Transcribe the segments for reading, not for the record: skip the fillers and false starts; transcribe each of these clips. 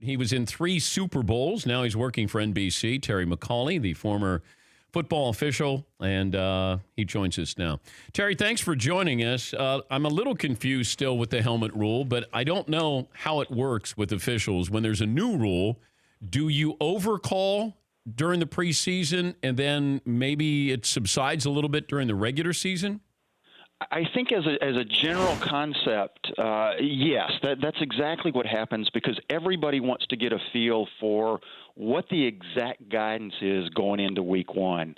He was in 3 Super Bowls. Now he's working for NBC. Terry McAulay, the former football official, and he joins us now. Terry, thanks for joining us. I'm a little confused still with the helmet rule, but I don't know how it works with officials. When there's a new rule, do you overcall during the preseason and then maybe it subsides a little bit during the regular season? I think as a general concept, yes, that's exactly what happens because everybody wants to get a feel for what the exact guidance is going into week one.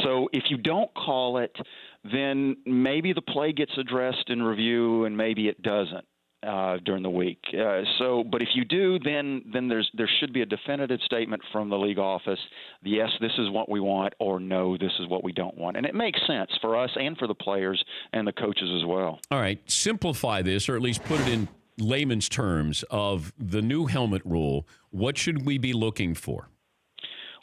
So if you don't call it, then maybe the play gets addressed in review and maybe it doesn't during the week. But if you do, then there should be a definitive statement from the league office. Yes, this is what we want, or no, this is what we don't want. And it makes sense for us and for the players and the coaches as well. All right, simplify this, or at least put it in layman's terms of the new helmet rule. What should we be looking for?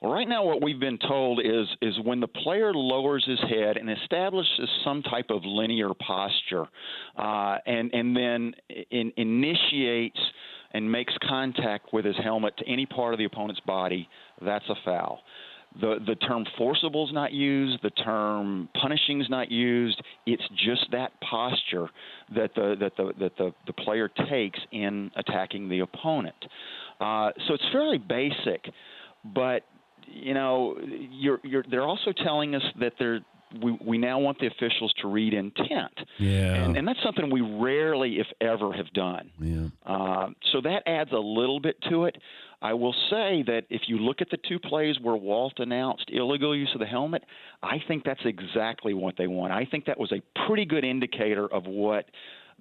Well, right now what we've been told is when the player lowers his head and establishes some type of linear posture and then initiates and makes contact with his helmet to any part of the opponent's body, that's a foul. The term forcible is not used. The term punishing is not used. It's just that posture that the player takes in attacking the opponent. So it's fairly basic, but they're also telling us that we now want the officials to read intent. Yeah. And that's something we rarely, if ever, have done. Yeah. So that adds a little bit to it. I will say that if you look at the 2 plays where Walt announced illegal use of the helmet, I think that's exactly what they want. I think that was a pretty good indicator of what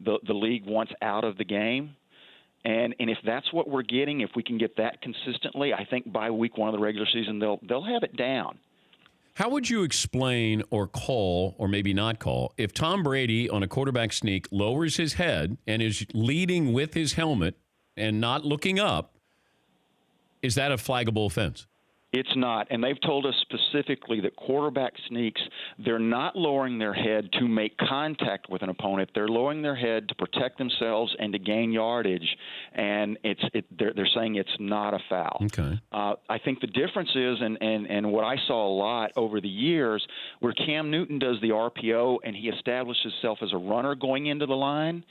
the league wants out of the game. And if that's what we're getting, if we can get that consistently, I think by week 1 of the regular season, they'll have it down. How would you explain or call, or maybe not call, if Tom Brady on a quarterback sneak lowers his head and is leading with his helmet and not looking up, is that a flaggable offense? It's not. And they've told us specifically that quarterback sneaks, they're not lowering their head to make contact with an opponent. They're lowering their head to protect themselves and to gain yardage. And they're saying it's not a foul. Okay. I think the difference is, and what I saw a lot over the years, where Cam Newton does the RPO and he establishes himself as a runner going into the line,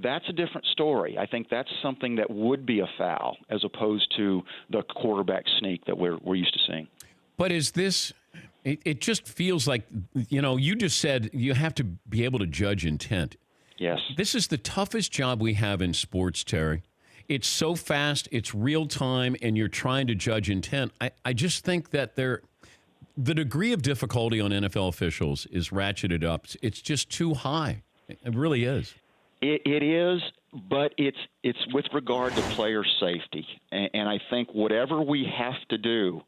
that's a different story. I think that's something that would be a foul as opposed to the quarterback sneak that we're used to seeing. But is this – it just feels like, you just said you have to be able to judge intent. Yes. This is the toughest job we have in sports, Terry. It's so fast, it's real time, and you're trying to judge intent. I just think that the degree of difficulty on NFL officials is ratcheted up. It's just too high. It really is. It is, but it's with regard to player safety, and I think whatever we have to do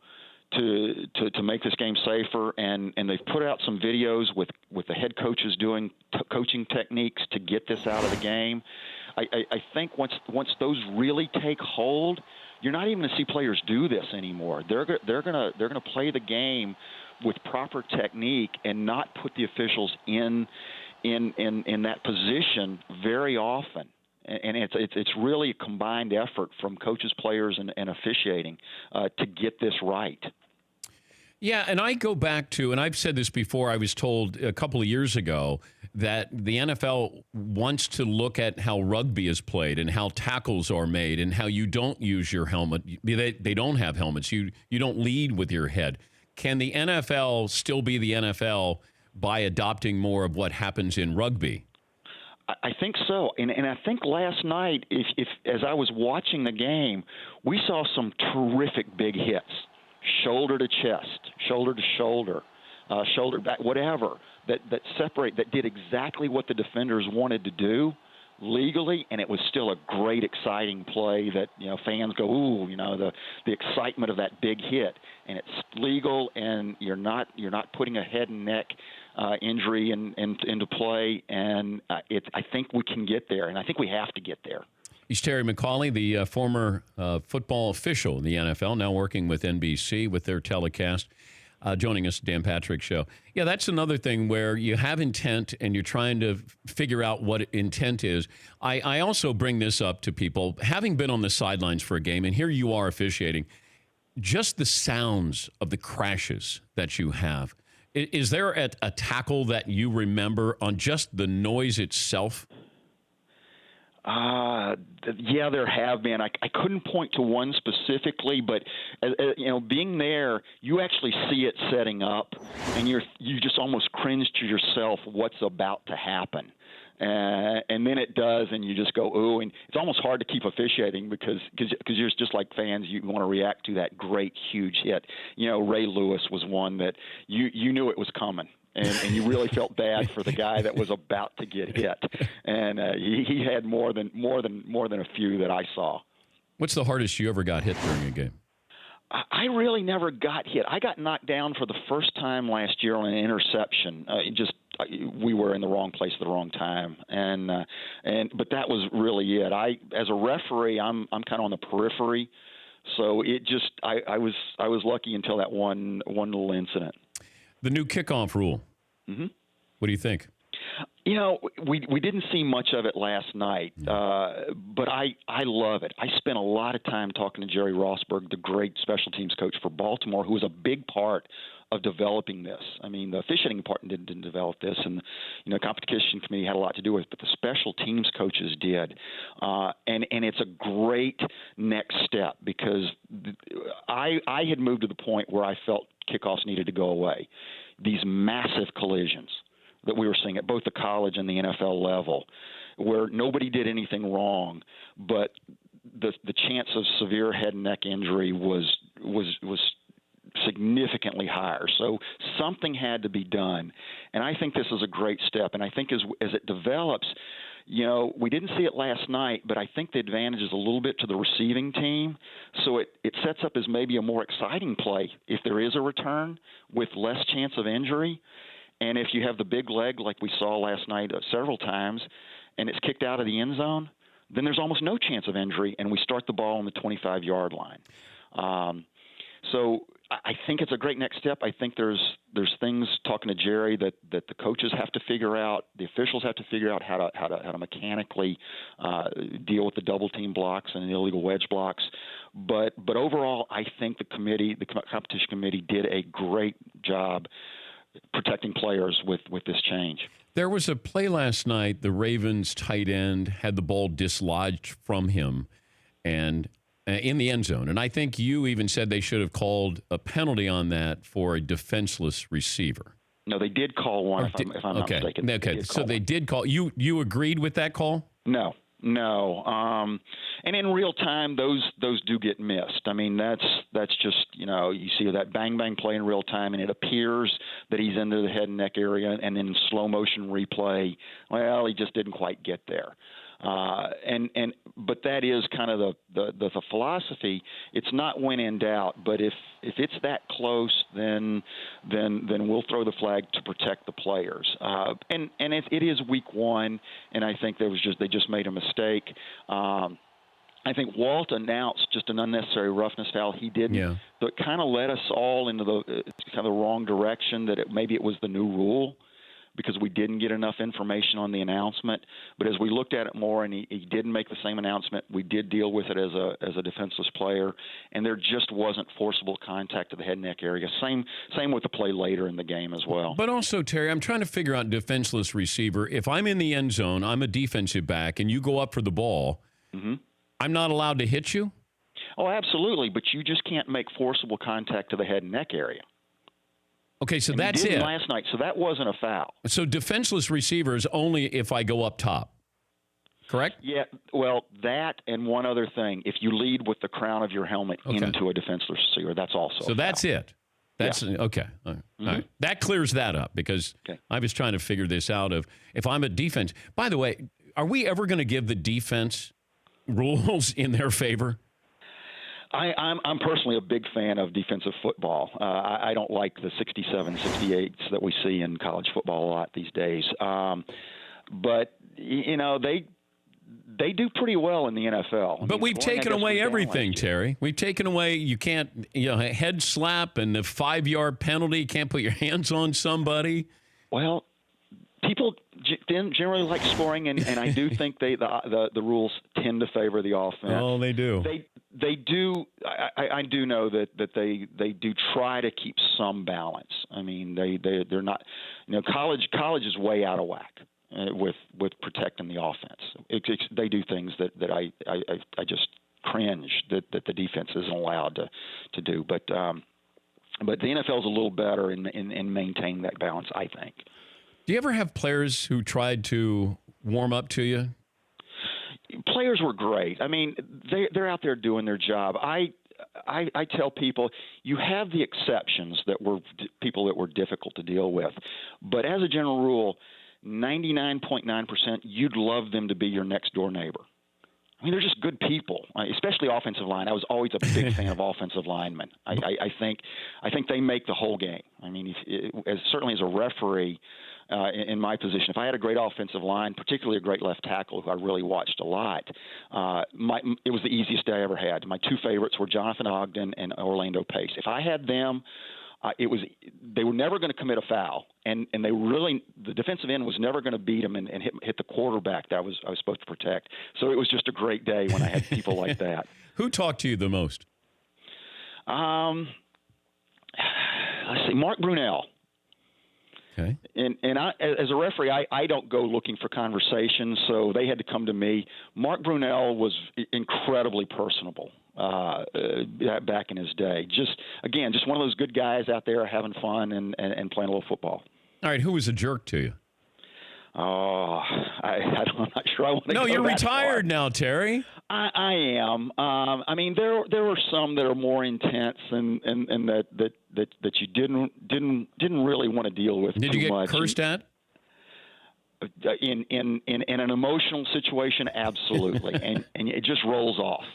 to make this game safer, and they've put out some videos with the head coaches doing coaching techniques to get this out of the game. I think once those really take hold, you're not even going to see players do this anymore. They're gonna play the game with proper technique and not put the officials in that position very often, and it's really a combined effort from coaches, players, and officiating to get this right. Yeah, and I go back to, and I've said this before, I was told a couple of years ago that the NFL wants to look at how rugby is played and how tackles are made and how you don't use your helmet. They don't have helmets. You don't lead with your head. Can the NFL still be the NFL by adopting more of what happens in rugby? I think so, and I think last night, if as I was watching the game, we saw some terrific big hits, shoulder to chest, shoulder to shoulder, shoulder back, whatever that did exactly what the defenders wanted to do legally, and it was still a great, exciting play that fans go, ooh, the excitement of that big hit, and it's legal, and you're not putting a head and neck injury into play, and I think we can get there, and I think we have to get there. He's Terry McAulay, the former football official in the NFL, now working with NBC with their telecast. joining us, Dan Patrick Show. Yeah, that's another thing where you have intent and you're trying to figure out what intent is. I also bring this up to people, having been on the sidelines for a game, and here you are officiating, just the sounds of the crashes that you have. Is there a tackle that you remember on just the noise itself? Yeah, there have been. I couldn't point to one specifically, but being there, you actually see it setting up, and you just almost cringe to yourself what's about to happen. And then it does, and you just go, ooh, and it's almost hard to keep officiating because you're just like fans, you want to react to that great, huge hit. Ray Lewis was one that you knew it was coming. And you really felt bad for the guy that was about to get hit, and he had more than a few that I saw. What's the hardest you ever got hit during a game? I really never got hit. I got knocked down for the first time last year on an interception. We were in the wrong place at the wrong time, but that was really it. As a referee, I'm kind of on the periphery, so I was lucky until that one little incident. The new kickoff rule. Mm-hmm. What do you think? We didn't see much of it last night, but I love it. I spent a lot of time talking to Jerry Rossberg, the great special teams coach for Baltimore, who was a big part of developing this. I mean, the officiating department didn't develop this, and the competition committee had a lot to do with it, but the special teams coaches did. And it's a great next step because I had moved to the point where I felt kickoffs needed to go away. These massive collisions that we were seeing at both the college and the NFL level, where nobody did anything wrong, but the chance of severe head and neck injury was significantly higher. So something had to be done, and I think this is a great step. And I think as it develops, we didn't see it last night, but I think the advantage is a little bit to the receiving team. So it sets up as maybe a more exciting play if there is a return with less chance of injury. And if you have the big leg like we saw last night several times, and it's kicked out of the end zone, then there's almost no chance of injury, and we start the ball on the 25-yard line. So I think it's a great next step. I think there's things, talking to Jerry, that the coaches have to figure out, the officials have to figure out how to mechanically deal with the double team blocks and the illegal wedge blocks. But overall, I think the competition committee did a great job protecting players with this change. There was a play last night. The Ravens tight end had the ball dislodged from him and in the end zone. And I think you even said they should have called a penalty on that for a defenseless receiver. No, they did call one, if I'm not mistaken. Okay, so they did call. You agreed with that call? No. And in real time, those do get missed. I mean, that's just, you see that bang play in real time, and it appears that he's into the head and neck area, and then slow motion replay, well, he just didn't quite get there. But that is kind of the philosophy. It's not when in doubt, but if it's that close, then we'll throw the flag to protect the players. And it is week one, and I think they just made a mistake. I think Walt announced just an unnecessary roughness foul. He didn't. Yeah. So it kind of led us all into the wrong direction, that maybe it was the new rule, because we didn't get enough information on the announcement. But as we looked at it more, and he didn't make the same announcement, we did deal with it as a defenseless player, and there just wasn't forcible contact to the head and neck area. Same with the play later in the game as well. But also, Terry, I'm trying to figure out defenseless receiver. If I'm in the end zone, I'm a defensive back, and you go up for the ball, mm-hmm. I'm not allowed to hit you? Oh, absolutely, but you just can't make forcible contact to the head and neck area. Okay, so that's it. Last night, so that wasn't a foul. So defenseless receiver is only if I go up top, correct? Yeah, well, that and one other thing. If you lead with the crown of your helmet into a defenseless receiver, that's also so that's foul. It. That's okay. All right. Mm-hmm. All right. That clears that up, because I was trying to figure this out of if I'm a defense. By the way, are we ever going to give the defense rules in their favor? I'm personally a big fan of defensive football. I don't like the 67, 68s that we see in college football a lot these days. But they do pretty well in the NFL. But we've taken away everything, Terry. We've taken away, you can't, a head slap and the 5-yard penalty. You can't put your hands on somebody. Well, people generally like scoring, and I do think the rules tend to favor the offense. Oh, they do. They do. I do know that they do try to keep some balance. I mean, they're not. College is way out of whack with protecting the offense. They do things that I just cringe that the defense isn't allowed to do. But the NFL is a little better in maintaining that balance, I think. Do you ever have players who tried to warm up to you? Players were great. I mean, they're out there doing their job. I tell people you have the exceptions that were people that were difficult to deal with, but as a general rule, 99.9% you'd love them to be your next door neighbor. I mean, they're just good people, especially offensive line. I was always a big fan of offensive linemen. I think they make the whole game. I mean, certainly as a referee. In my position, if I had a great offensive line, particularly a great left tackle who I really watched a lot, it was the easiest day I ever had. My two favorites were Jonathan Ogden and Orlando Pace. If I had them, they were never going to commit a foul, and the defensive end was never going to beat them and hit the quarterback that I was supposed to protect. So it was just a great day when I had people like that. Who talked to you the most? Let's see, Mark Brunell. Okay. And I, as a referee, I don't go looking for conversations, so they had to come to me. Mark Brunell was incredibly personable back in his day. Just one of those good guys out there having fun and playing a little football. All right, who was a jerk to you? Oh, I'm not sure I want to go No, you're that retired far. now, Terry. I am. I mean, there were some that are more intense and that you didn't really want to deal with. Did too you get much. cursed at? In an emotional situation, absolutely, and it just rolls off.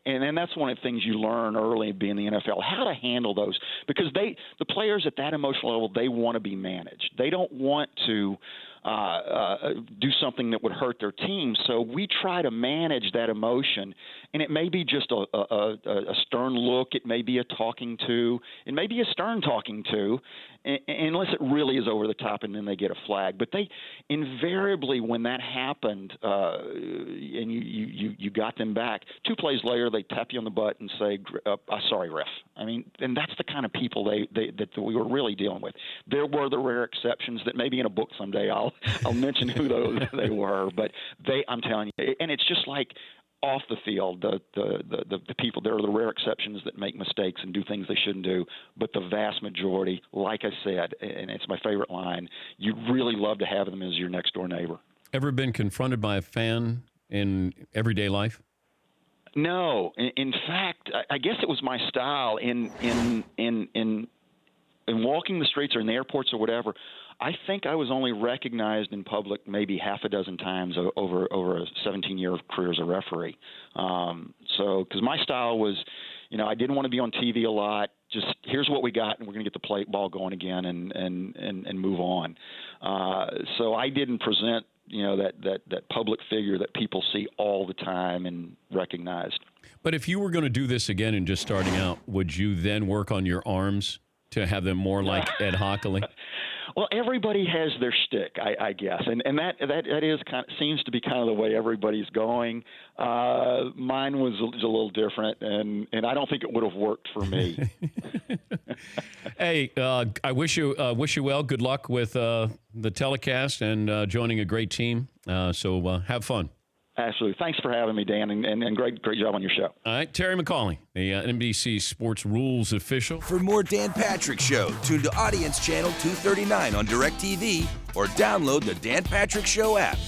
And that's one of the things you learn early being in the NFL, how to handle those, because the players at that emotional level, they want to be managed. They don't want to do something that would hurt their team. So we try to manage that emotion, and it may be just a stern look. It may be a talking to. It may be a stern talking to, unless it really is over the top, and then they get a flag. But they invariably, when that happened, and you got them back, 2 plays later, they tap you on the butt and say, "Sorry, ref." I mean, and that's the kind of people that we were really dealing with. There were the rare exceptions that maybe in a book someday I'll mention who those they were, but I'm telling you, and it's just like off the field, the people, there are the rare exceptions that make mistakes and do things they shouldn't do, but the vast majority, like I said, and it's my favorite line, you really love to have them as your next door neighbor. Ever been confronted by a fan in everyday life? No. In fact, I guess it was my style in walking the streets or in the airports or whatever. I think I was only recognized in public maybe half a dozen times over a 17-year career as a referee. Because my style was, I didn't want to be on TV a lot. Just here's what we got, and we're going to get the ball going again and move on. So I didn't present, that public figure that people see all the time and recognized. But if you were going to do this again and just starting out, would you then work on your arms to have them more like Ed Hockley? Well, everybody has their shtick, I guess, and that is seems to be kind of the way everybody's going. Mine was a little different, and I don't think it would have worked for me. Hey, I wish you well. Good luck with the telecast and joining a great team. So have fun. Absolutely. Thanks for having me, Dan, and great job on your show. All right, Terry McAulay, the NBC Sports Rules official. For more Dan Patrick Show, tune to Audience Channel 239 on DirecTV or download the Dan Patrick Show app.